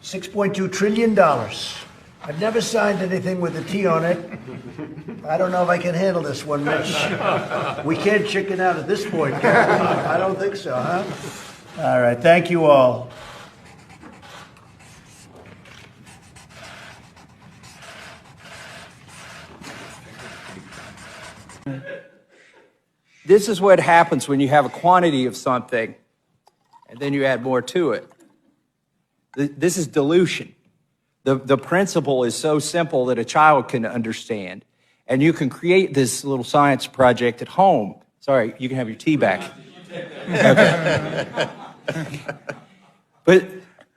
$6.2 trillion. I've never signed anything with a T on it. I don't know if I can handle this one, Mitch. We can't chicken out at this point, can we? I don't think so, huh? All right, thank you all. This is what happens when you have a quantity of something and then you add more to it. This is dilution. The principle is so simple that a child can understand. And you can create this little science project at home. Sorry, you can have your tea back. Okay. But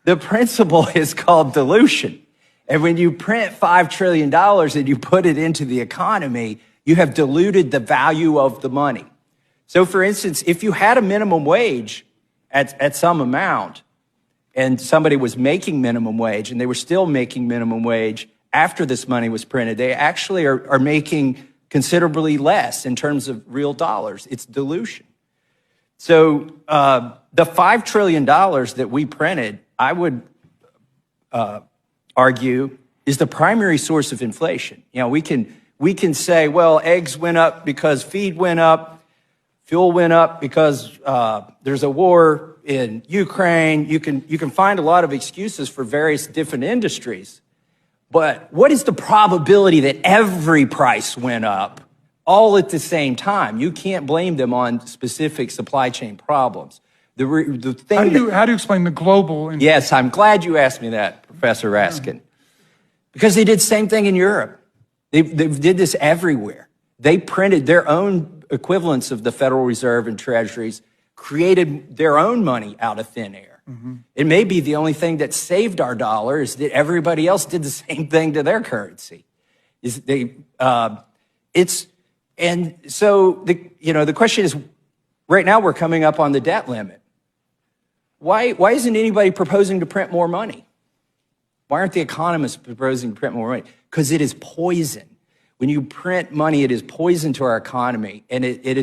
the principle is called dilution. And when you print $5 trillion and you put it into the economy, you have diluted the value of the money. So for instance, if you had a minimum wage at some amount and somebody was making minimum wage and they were still making minimum wage after this money was printed, they actually are making considerably less in terms of real dollars. It's dilution. So the $5 trillion that we printed, I would argue, is the primary source of inflation. You know, we can say, well, eggs went up because feed went up, fuel went up because there's a war in Ukraine. You can find a lot of excuses for various different industries. But what is the probability that every price went up all at the same time? You can't blame them on specific supply chain problems. The thing how do you explain the global? Yes, I'm glad you asked me that, Professor Raskin. Because they did the same thing in Europe. They did this everywhere. They printed their own equivalents of the Federal Reserve and treasuries, created their own money out of thin air. Mm-hmm. It may be the only thing that saved our dollar is that everybody else did the same thing to their currency. And so the question is, right now we're coming up on the debt limit. Why isn't anybody proposing to print more money? Why aren't the economists proposing to print more money? Because it is poison. When you print money, it is poison to our economy, and it is